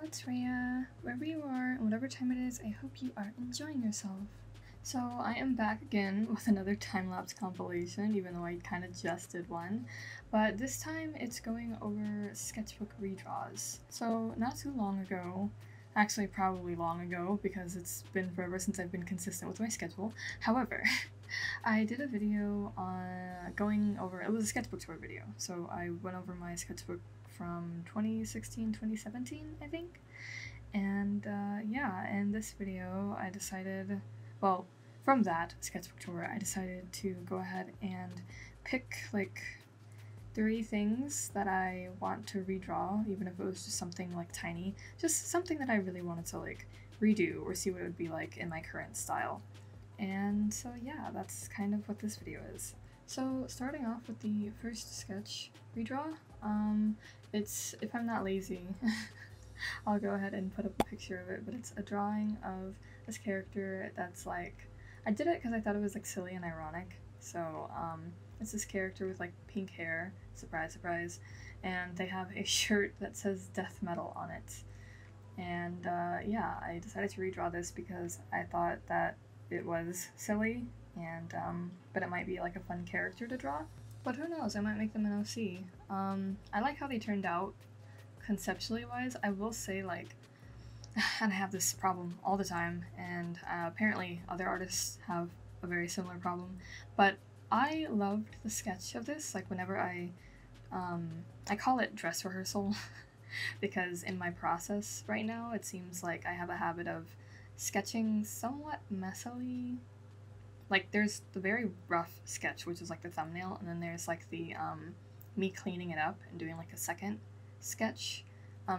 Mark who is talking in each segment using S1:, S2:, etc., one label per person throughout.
S1: it's Rhea. Wherever you are and whatever time it is, I hope you are enjoying yourself. So I am back again with another time-lapse compilation, even though I kind of just did one. But this time it's going over Sketchbook Redraws. So not too long ago, actually probably long ago because it's been forever since I've been consistent with my schedule. However, I did a video on going over, it was a sketchbook tour video, so I went over my sketchbook from 2016, 2017, I think. And yeah, in this video I decided, well, from that sketchbook tour, I decided to go ahead and pick like 3 things that I want to redraw, even if it was just something like tiny, just something that I really wanted to like redo or see what it would be like in my current style. And so yeah, that's kind of what this video is. So starting off with the first sketch redraw, it's, if I'm not lazy, I'll go ahead and put up a picture of it, but it's a drawing of this character that's like, I did it because I thought it was like silly and ironic. So it's this character with like pink hair, surprise surprise, and they have a shirt that says death metal on it. And yeah, I decided to redraw this because I thought that it was silly and but it might be like a fun character to draw. But who knows, I might make them an OC. I like how they turned out conceptually wise. I will say, like, and I have this problem all the time, and apparently other artists have a very similar problem, but I loved the sketch of this. Like, whenever I call it dress rehearsal because in my process right now it seems like I have a habit of sketching somewhat messily. Like, there's the very rough sketch, which is like the thumbnail, and then there's like the me cleaning it up and doing like a second sketch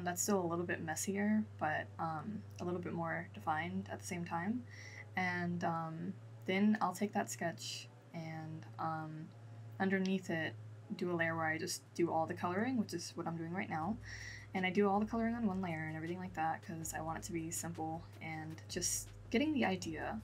S1: that's still a little bit messier, but a little bit more defined at the same time. And then I'll take that sketch and underneath it do a layer where I just do all the coloring, which is what I'm doing right now. And I do all the coloring on one layer and everything like that because I want it to be simple and just getting the idea.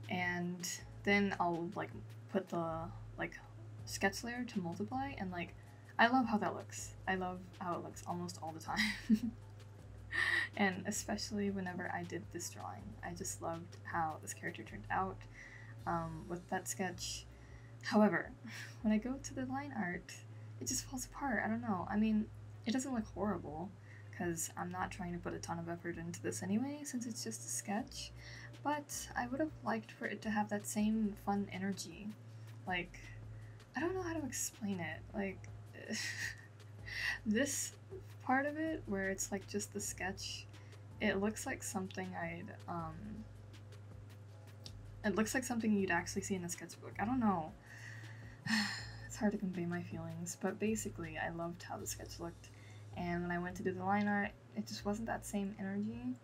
S1: And then I'll like put the like sketch layer to multiply, and like I love how that looks. I love how it looks almost all the time. And especially whenever I did this drawing, I just loved how this character turned out with that sketch. However, when I go to the line art, it just falls apart. I don't know. I mean, it doesn't look horrible because I'm not trying to put a ton of effort into this anyway since it's just a sketch, but I would have liked for it to have that same fun energy. Like, I don't know how to explain it. Like, this part of it where it's like just the sketch, it looks like something it looks like something you'd actually see in a sketchbook. I don't know. It's hard to convey my feelings, but basically I loved how the sketch looked, and when I went to do the line art, it just wasn't that same energy,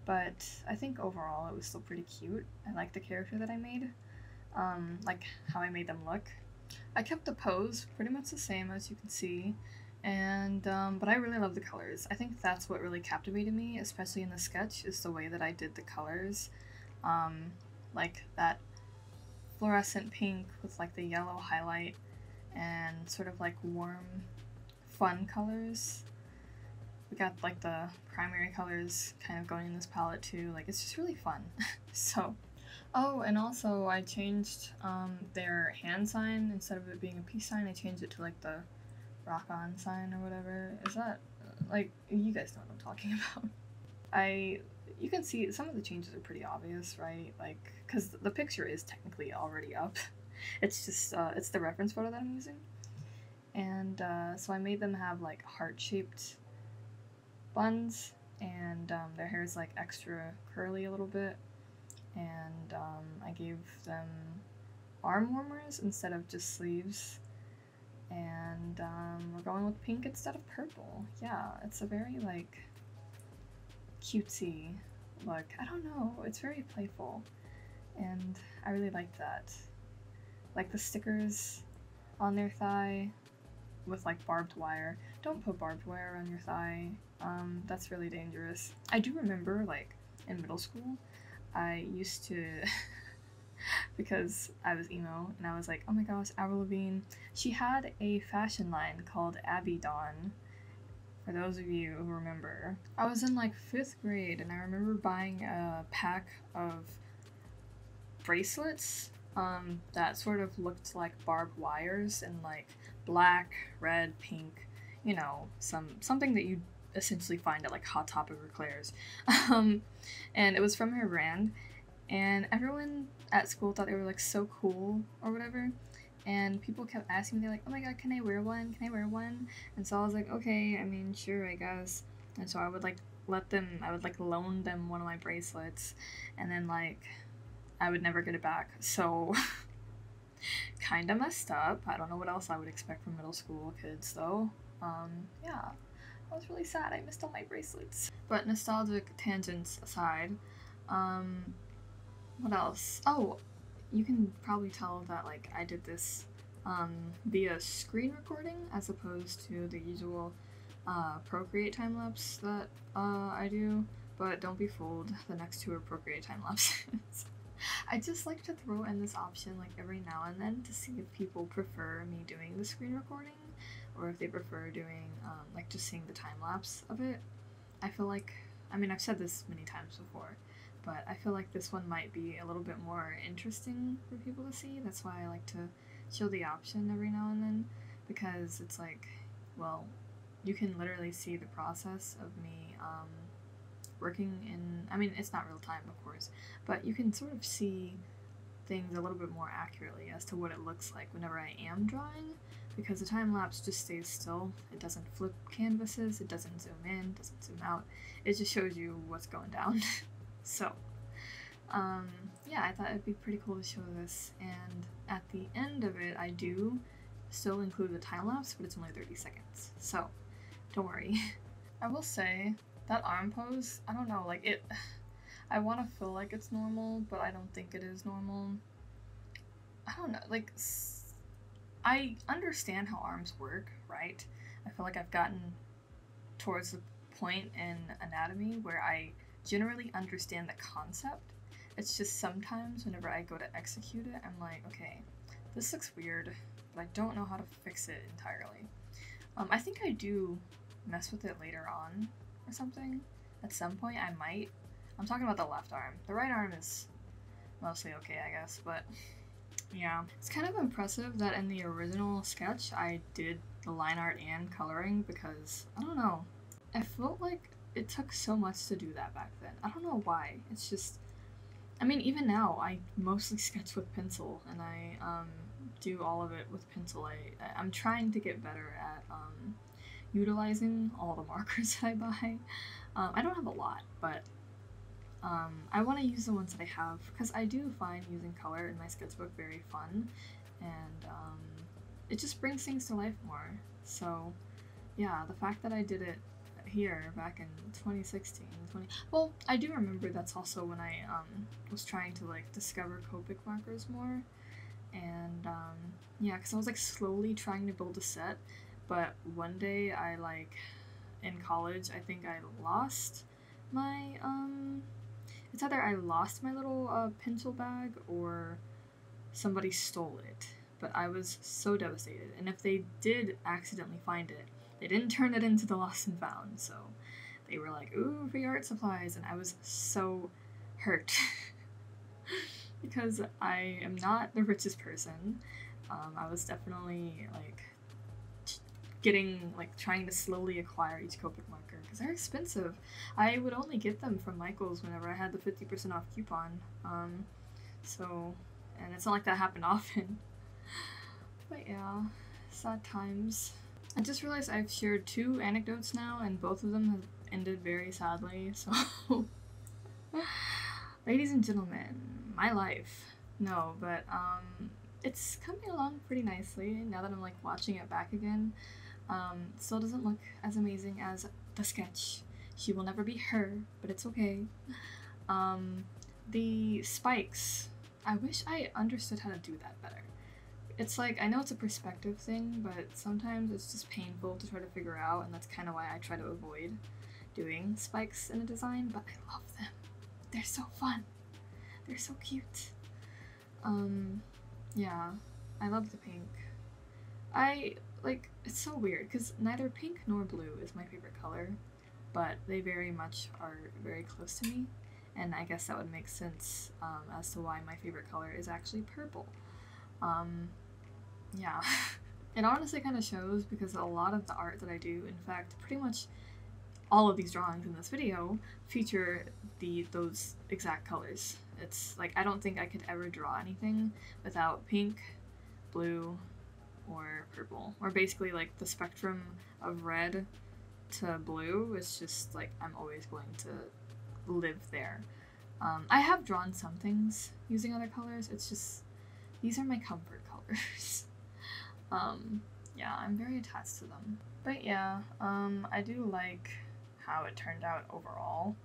S1: but I think overall it was still pretty cute. I liked the character that I made, like how I made them look. I kept the pose pretty much the same, as you can see, and but I really love the colors. I think that's what really captivated me, especially in the sketch, is the way that I did the colors. Like that fluorescent pink with like the yellow highlight and sort of like warm, fun colors. We got like the primary colors kind of going in this palette too. Like, it's just really fun. So, oh, and also I changed their hand sign. Instead of it being a peace sign, I changed it to like the rock on sign or whatever. Is that, like, you guys know what I'm talking about. You can see some of the changes are pretty obvious, right? Like, because the picture is technically already up. It's just, it's the reference photo that I'm using. And so I made them have like heart-shaped buns, and their hair is like extra curly a little bit. And I gave them arm warmers instead of just sleeves. And we're going with pink instead of purple. Yeah, it's a very like cutesy look. I don't know, it's very playful, and I really like that. Like the stickers on their thigh with like barbed wire. Don't put barbed wire on your thigh. That's really dangerous. I do remember, like, in middle school, I used to because I was emo and I was like, oh my gosh, Avril Lavigne. She had a fashion line called Abby Dawn For those of you who remember, I was in like 5th grade and I remember buying a pack of bracelets that sort of looked like barbed wires in like black, red, pink, you know, something that you essentially find at like Hot Topic or Claire's. And it was from her brand, and everyone at school thought they were like so cool or whatever. And people kept asking me, they're like, oh my god, can I wear one? Can I wear one? And so I was like, okay, I mean, sure, I guess. And so I would like loan them one of my bracelets, and then like I would never get it back. So kind of messed up. I don't know what else I would expect from middle school kids though. Yeah, I was really sad. I missed all my bracelets. But nostalgic tangents aside, what else? Oh, you can probably tell that like I did this via screen recording as opposed to the usual Procreate time-lapse that I do, but don't be fooled, the next 2 are Procreate time-lapses. I just like to throw in this option like every now and then to see if people prefer me doing the screen recording or if they prefer doing like just seeing the time-lapse of it. I feel like, I mean, I've said this many times before, but I feel like this one might be a little bit more interesting for people to see. That's why I like to show the option every now and then, because it's like, well, you can literally see the process of me working in, I mean, it's not real time, of course, but you can sort of see things a little bit more accurately as to what it looks like whenever I am drawing, because the time-lapse just stays still. It doesn't flip canvases, it doesn't zoom in, doesn't zoom out, it just shows you what's going down. So, yeah, I thought it'd be pretty cool to show this, and at the end of it, I do still include the time-lapse, but it's only 30 seconds, so don't worry. I will say, that arm pose, I don't know, like it, I want to feel like it's normal, but I don't think it is normal. I don't know, like, I understand how arms work, right? I feel like I've gotten towards the point in anatomy where I generally understand the concept. It's just sometimes whenever I go to execute it, I'm like, okay, this looks weird, but I don't know how to fix it entirely. I think I do mess with it later on or something. At some point I might. I'm talking about the left arm. The right arm is mostly okay, I guess, but yeah. It's kind of impressive that in the original sketch I did the line art and coloring, because, I don't know, I felt like it took so much to do that back then. I don't know why. It's just, I mean, even now, I mostly sketch with pencil, and I do all of it with pencil. I'm trying to get better at utilizing all the markers that I buy. I don't have a lot, but I want to use the ones that I have, because I do find using color in my sketchbook very fun, and it just brings things to life more. So yeah, the fact that I did it here back in 2016, well, I do remember that's also when I was trying to like discover Copic markers more, and yeah, because I was like slowly trying to build a set, but one day I like, in college, I think I lost my it's either I lost my little pencil bag or somebody stole it, but I was so devastated, and if they did accidentally find it, they didn't turn it into the lost and found, so they were like, ooh, free art supplies, and I was so hurt. Because I am not the richest person. I was definitely like trying to slowly acquire each Copic marker, because they're expensive. I would only get them from Michael's whenever I had the 50% off coupon. So, and it's not like that happened often. But yeah, sad times. I just realized I've shared 2 anecdotes now, and both of them have ended very sadly, so ladies and gentlemen, my life. No, but it's coming along pretty nicely now that I'm like watching it back again. It still doesn't look as amazing as the sketch. She will never be her, but it's okay. The spikes, I wish I understood how to do that better. It's like, I know it's a perspective thing, but sometimes it's just painful to try to figure out, and that's kind of why I try to avoid doing spikes in a design, but I love them. They're so fun. They're so cute. Yeah, I love the pink. like, it's so weird because neither pink nor blue is my favorite color, but they very much are very close to me, and I guess that would make sense as to why my favorite color is actually purple. Yeah. It honestly kind of shows because a lot of the art that I do, in fact, pretty much all of these drawings in this video feature those exact colors. It's like, I don't think I could ever draw anything without pink, blue, or purple. Or basically like the spectrum of red to blue is just like, I'm always going to live there. I have drawn some things using other colors, it's just, these are my comfort colors. Yeah, I'm very attached to them. But yeah, I do like how it turned out overall.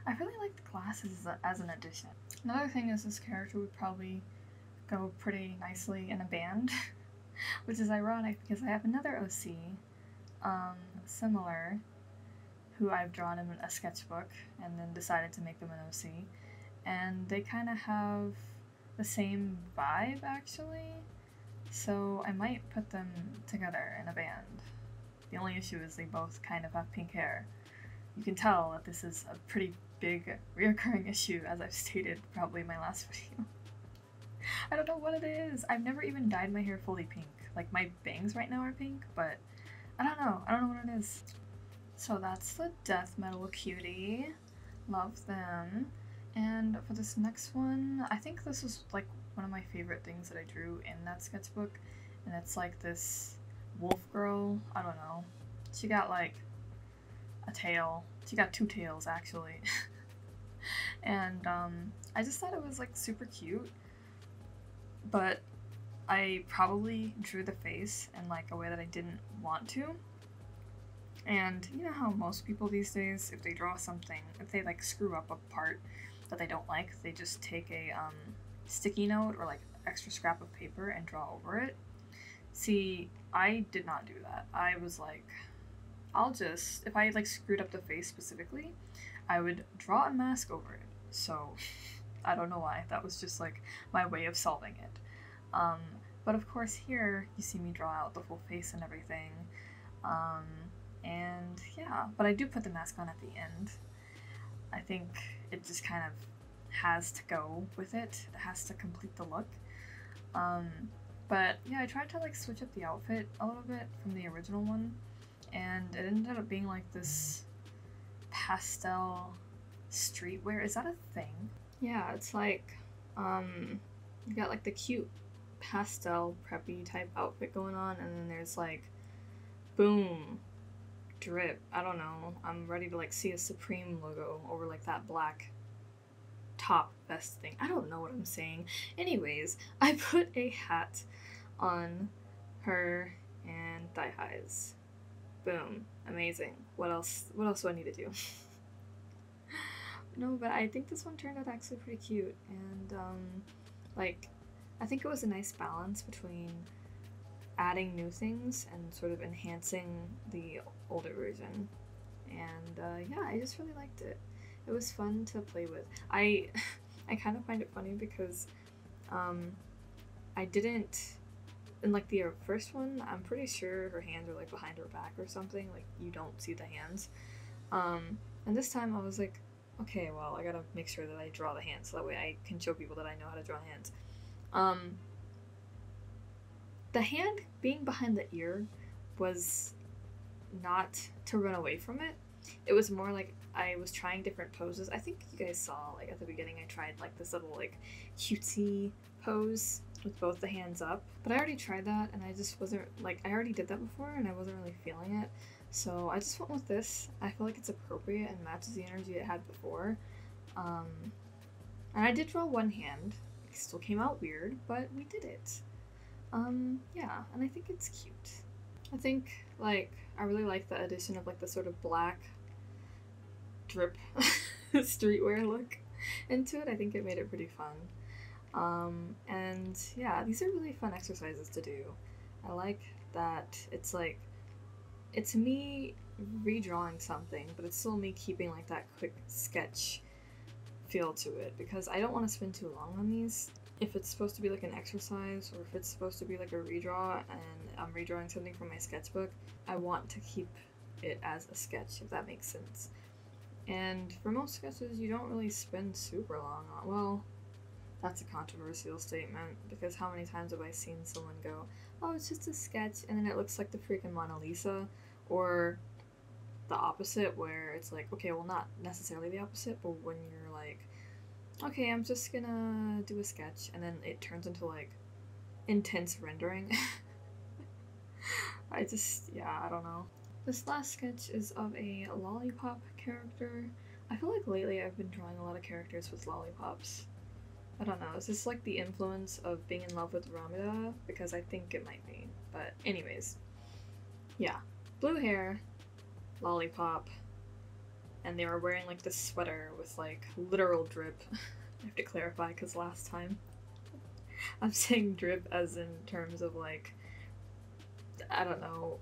S1: I really like the glasses as an addition. Another thing is this character would probably go pretty nicely in a band, which is ironic because I have another OC, similar, who I've drawn in a sketchbook and then decided to make them an OC, and they kind of have the same vibe actually, so I might put them together in a band. The only issue is they both kind of have pink hair. You can tell that this is a pretty big reoccurring issue, as I've stated probably in my last video. I don't know what it is. I've never even dyed my hair fully pink. Like, my bangs right now are pink, but I don't know what it is. So that's the death metal cutie. Love them. And for this next one, I think this was like one of my favorite things that I drew in that sketchbook, and it's like this wolf girl. I don't know. She got like a tail. She got two tails actually. And I just thought it was like super cute, but I probably drew the face in like a way that I didn't want to. And you know how most people these days, if they draw something, if they like screw up a part that they don't like, they just take a sticky note or like extra scrap of paper and draw over it. See, I did not do that. I was like, I'll just, if I like screwed up the face specifically, I would draw a mask over it. So I don't know why, that was just like my way of solving it. But of course here you see me draw out the full face and everything. And yeah, but I do put the mask on at the end. I think it just kind of has to go with it. It has to complete the look. But yeah, I tried to like switch up the outfit a little bit from the original one, and it ended up being like this pastel streetwear. Is that a thing? Yeah, it's like, you got like the cute pastel preppy type outfit going on, and then there's like, boom, drip. I don't know. I'm ready to like see a Supreme logo over like that black top vest thing. I don't know what I'm saying. Anyways, I put a hat on her and thigh highs. Boom. Amazing. What else do I need to do? No, but I think this one turned out actually pretty cute, and like, I think it was a nice balance between adding new things and sort of enhancing the older version. And yeah, I just really liked it. It was fun to play with. I kind of find it funny because I didn't, in like the first one, I'm pretty sure her hands are like behind her back or something, like you don't see the hands. And this time I was like, okay, well, I gotta make sure that I draw the hands so that way I can show people that I know how to draw hands. The hand being behind the ear was not to run away from it. It was more like I was trying different poses. I think you guys saw, like, at the beginning I tried, like, this little, like, cutesy pose with both the hands up. But I already tried that, and I just wasn't, like, I already did that before, and I wasn't really feeling it. So I just went with this. I feel like it's appropriate and matches the energy it had before. And I did draw one hand. It still came out weird, but we did it. Yeah, and I think it's cute. I think, like, I really like the addition of, like, the sort of black drip streetwear look into it. I think it made it pretty fun. And yeah, these are really fun exercises to do. I like that it's like, it's me redrawing something, but it's still me keeping like that quick sketch feel to it, because I don't want to spend too long on these. if it's supposed to be like an exercise or if it's supposed to be like a redraw and I'm redrawing something from my sketchbook, I want to keep it as a sketch, if that makes sense. And for most sketches, you don't really spend super long on, well, that's a controversial statement, because how many times have I seen someone go, oh, it's just a sketch, and then it looks like the freaking Mona Lisa, or the opposite, where it's like, okay, well, not necessarily the opposite, but when you're like, okay, I'm just gonna do a sketch, and then it turns into like intense rendering. I don't know. This last sketch is of a lollipop character. I feel like lately I've been drawing a lot of characters with lollipops. I don't know, is this like the influence of being in love with Ramada? Because I think it might be. But anyways, yeah. Blue hair, lollipop, and they were wearing like this sweater with like literal drip. I have to clarify because last time I'm saying drip as in terms of like, I don't know,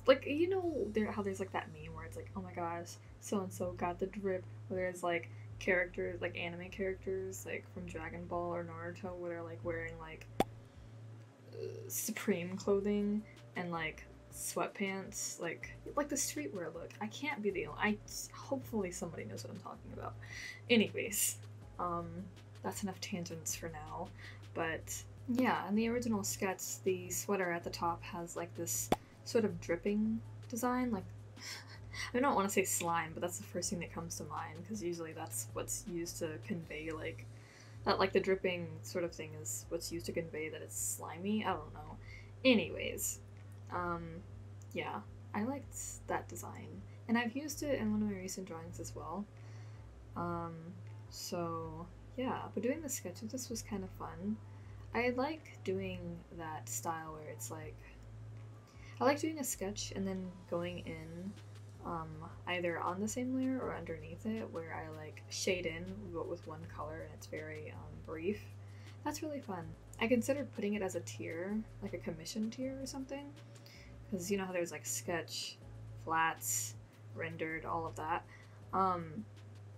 S1: like, you know how there's like that meme where it's like, oh my gosh, so-and-so got the drip, where there's like characters, like anime characters, like from Dragon Ball or Naruto, where they're like wearing like Supreme clothing and like sweatpants, like the streetwear look. I can't be the only, hopefully somebody knows what I'm talking about. Anyways, that's enough tangents for now, but yeah, in the original sketch, the sweater at the top has like this sort of dripping design, like, I don't want to say slime, but that's the first thing that comes to mind, because usually that's what's used to convey, like, that, like, the dripping sort of thing is what's used to convey that it's slimy. I don't know. Anyways, yeah, I liked that design, and I've used it in one of my recent drawings as well. So, yeah, but doing the sketch of this was kind of fun. I like doing that style where it's like, I like doing a sketch and then going in either on the same layer or underneath it, where I like shade in but with one color and it's very brief. That's really fun. I considered putting it as a tier, like a commission tier or something, because you know how there's like sketch, flats, rendered, all of that.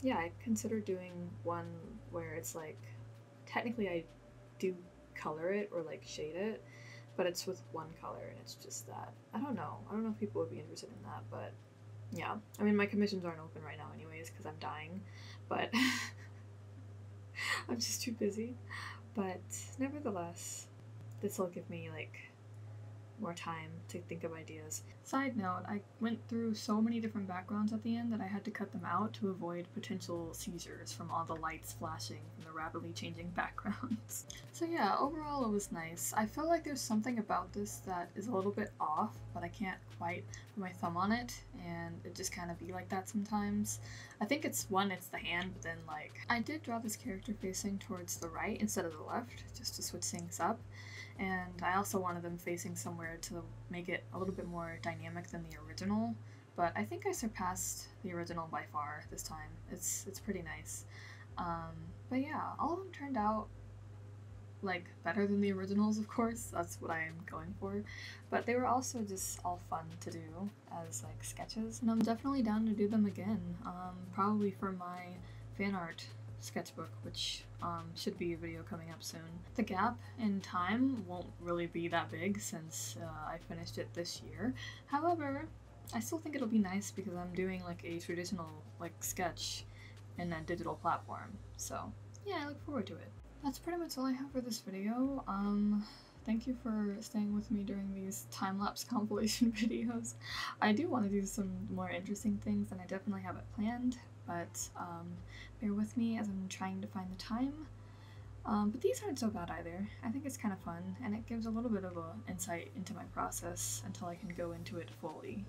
S1: Yeah, I considered doing one where it's like, technically I do color it or like shade it, but it's with one color and it's just that. I don't know if people would be interested in that, but yeah. I mean, my commissions aren't open right now anyways because I'm dying, but I'm just too busy. But nevertheless, this will give me like more time to think of ideas. Side note, I went through so many different backgrounds at the end that I had to cut them out to avoid potential seizures from all the lights flashing from the rapidly changing backgrounds. So yeah, overall it was nice. I feel like there's something about this that is a little bit off, but I can't quite put my thumb on it, and it just kind of be like that sometimes. I think it's the hand, but then like, I did draw this character facing towards the right instead of the left, just to switch things up. And I also wanted them facing somewhere to make it a little bit more dynamic than the original, but I think I surpassed the original by far this time. It's pretty nice. But yeah, all of them turned out like better than the originals, of course. That's what I am going for. But they were also just all fun to do as like sketches, and I'm definitely down to do them again. Probably for my fan art sketchbook, which should be a video coming up soon. The gap in time won't really be that big since I finished it this year. However, I still think it'll be nice because I'm doing like a traditional like sketch in a digital platform. So yeah, I look forward to it. That's pretty much all I have for this video. Thank you for staying with me during these time-lapse compilation videos. I do want to do some more interesting things and I definitely have it planned, but bear with me as I'm trying to find the time. But these aren't so bad either. I think it's kind of fun, and it gives a little bit of an insight into my process until I can go into it fully.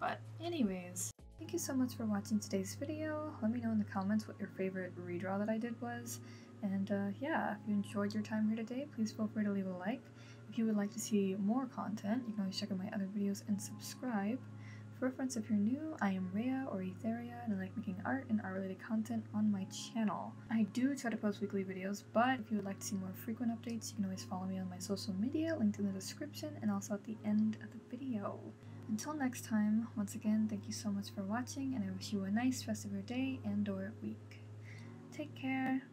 S1: But anyways, thank you so much for watching today's video. Let me know in the comments what your favorite redraw that I did was. And yeah, if you enjoyed your time here today, please feel free to leave a like. If you would like to see more content, you can always check out my other videos and subscribe. For reference, if you're new, I am Rhea or Etheria, and I like making art and art-related content on my channel. I do try to post weekly videos, but if you would like to see more frequent updates, you can always follow me on my social media, linked in the description and also at the end of the video. Until next time, once again, thank you so much for watching, and I wish you a nice rest of your day and or week. Take care!